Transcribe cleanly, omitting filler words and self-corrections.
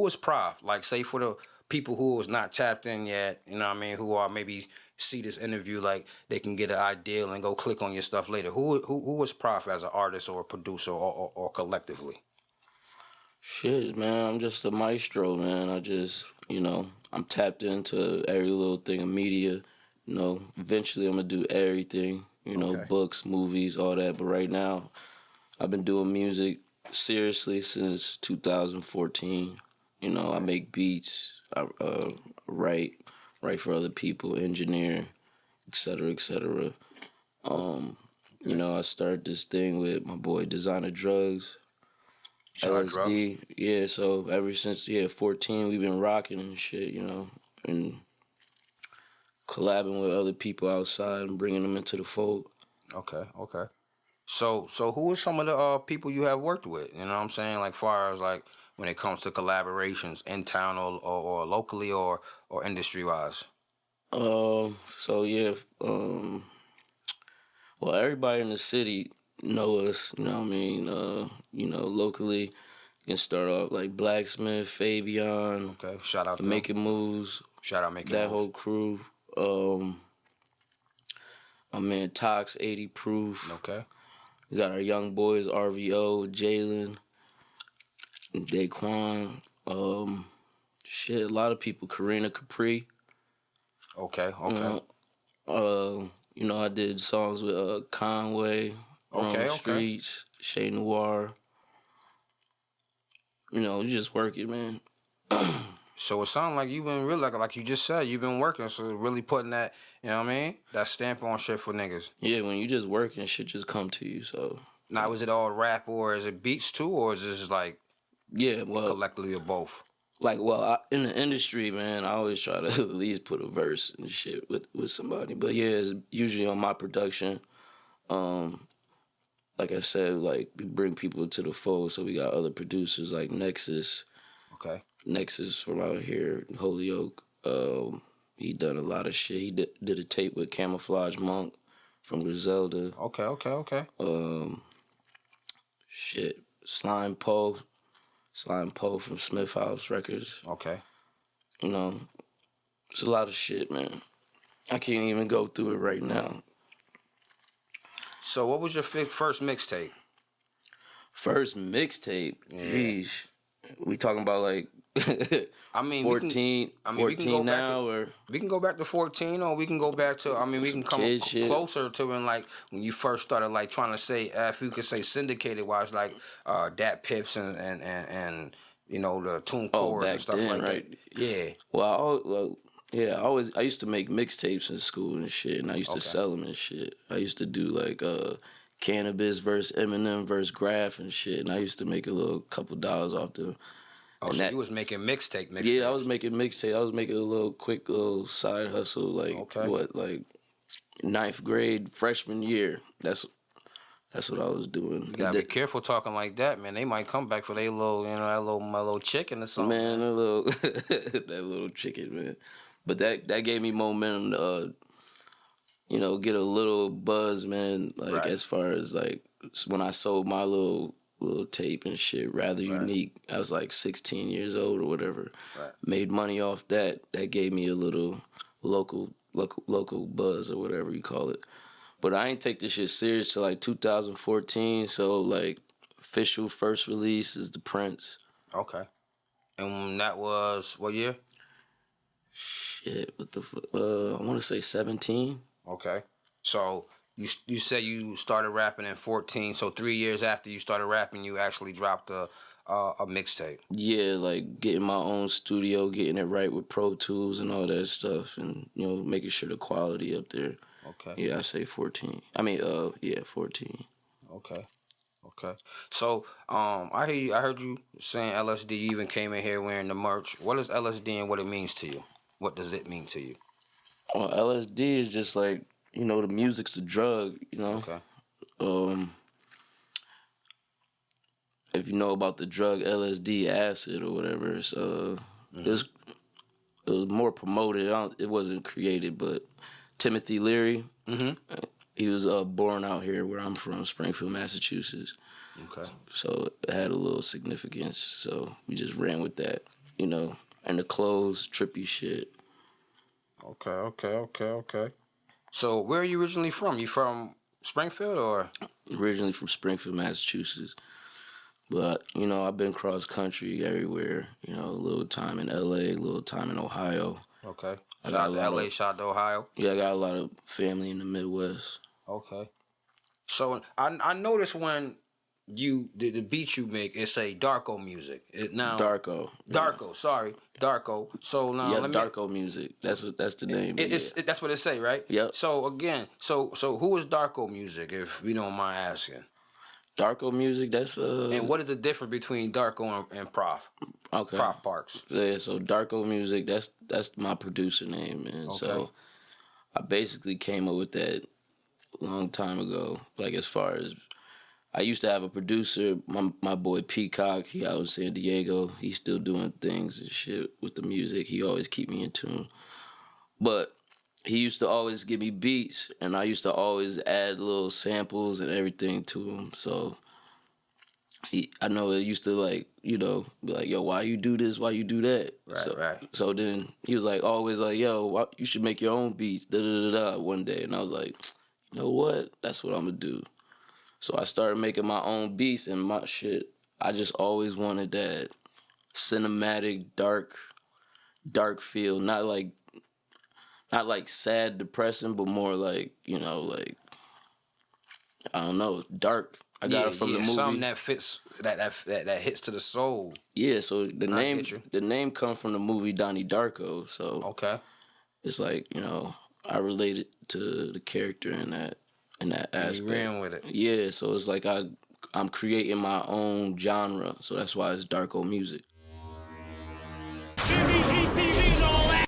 is Prof? Like, say for the people who is not tapped in yet, you know what I mean, who are maybe see this interview, like they can get an idea and go click on your stuff later. Who is Prof as an artist or a producer or collectively? Shit, man, I'm just a maestro, man. I'm tapped into every little thing of media. Eventually I'm gonna do everything. Books, movies, all that. But right now, I've been doing music seriously since 2014. I make beats, I write for other people, engineer, etc., etc. I started this thing with my boy Designer Drugs. LSD, yeah. So ever since 14, we've been rocking and shit, and collabing with other people outside and bringing them into the fold. Okay. So who are some of the people you have worked with? You know what I'm saying? Like far as like when it comes to collaborations in town or locally or industry wise. Well, everybody in the city know us. You know what I mean? Locally, you can start off like Blacksmith, Fabian. Okay, shout out to Making Moves. Shout out Making that Moves. Whole crew. My man Tox 80 Proof. Okay. We got our young boys RVO, Jalen, Daquan. A lot of people. Karina Capri. Okay. I did songs with Conway, Streets, Chez Noir. You just work it, man. So it sounds like you've been really, like you just said, you've been working, so really putting that, you know what I mean, that stamp on shit for niggas. Yeah, when you just working, shit just come to you, so. Now, is it all rap or is it beats too, or is it just like, collectively or both? In the industry, man, I always try to at least put a verse and shit with somebody. But yeah, it's usually on my production. Like I said, like we bring people to the fold, so we got other producers like Nexus. Okay. Nexus from out here, Holyoke. He done a lot of shit. He did a tape with Camouflage Monk from Griselda. Okay. Slime Poe from Smith House Records. Okay. It's a lot of shit, man. I can't even go through it right now. So what was your first mixtape? First mixtape? Yeah. Jeez. We talking about like 14 now, or we can go back to 14, or we can go back to, we can come closer to when you first started like trying to say, if you could say syndicated wise, like Dat Pips and the Tune Cores and stuff then, like right? that. Yeah. I used to make mixtapes in school and shit, and I used to sell them and shit. I used to do like Cannabis versus Eminem versus Graph and shit, and I used to make a little couple dollars off them. Oh, so you was making mixtape? Yeah, I was making mixtape. I was making a little quick little side hustle, like ninth grade freshman year. That's what I was doing. You gotta be careful talking like that, man. They might come back for their little, that little chicken or something. Man, that little chicken, man. But that gave me momentum to, get a little buzz, man. Like as far as like when I sold my little tape and shit, Rather Unique. I was like 16 years old or whatever. Right. Made money off that. That gave me a little local buzz or whatever you call it. But I ain't take this shit serious till like 2014. So like official first release is The Prince. Okay. And that was what year? Shit, I want to say 17. Okay. So you said you started rapping in 14, so 3 years after you started rapping, you actually dropped a mixtape. Yeah, like getting my own studio, getting it right with Pro Tools and all that stuff, and making sure the quality up there. Okay. Yeah, I say 14. 14. Okay. So I heard you saying LSD. You even came in here wearing the merch. What is LSD and what it means to you? What does it mean to you? Well, LSD is just like, the music's a drug, Okay. If you know about the drug LSD, acid or whatever, it's, it was more promoted. It wasn't created, but Timothy Leary, he was born out here where I'm from, Springfield, Massachusetts. Okay. So it had a little significance, so we just ran with that. you know, and the clothes, trippy shit. Okay. So where are you originally from? You from Springfield or? Originally from Springfield, Massachusetts. But, you know, I've been cross country everywhere. You know, a little time in LA, a little time in Ohio. Okay. Shout out to LA, shout out to Ohio. Yeah, I got a lot of family in the Midwest. Okay. So I noticed when the beat you make, it say Darko music. Darko. Sorry, Darko. So now let me. Darko music. That's the name. That's what it say, right? Yep. So again, so who is Darko music, if we don't mind asking? Darko music. That's And what is the difference between Darko and Prof? Okay. PROF.PARKS. Yeah. So Darko music. That's my producer name, man. Okay. So I basically came up with that a long time ago. Like, as far as, I used to have a producer, my boy Peacock. He out in San Diego. He's still doing things and shit with the music. He always keep me in tune. But he used to always give me beats, and I used to always add little samples and everything to him. So I know it used to, like, you know, be like, yo, why you do this? Why you do that? Right. So then he was like, always like, yo, you should make your own beats, one day. And I was like, you know what? That's what I'm gonna do. So I started making my own beats, and my shit, I just always wanted that cinematic, dark feel. Not like sad, depressing, but more like, you know, like, I don't know, dark. I got it from the movie. Something that fits, that hits to the soul. Yeah, so the name comes from the movie Donnie Darko. So okay, it's like, you know, I related to the character in that aspect. You ran with it. Yeah, so it's like I'm creating my own genre, so that's why it's Darko music.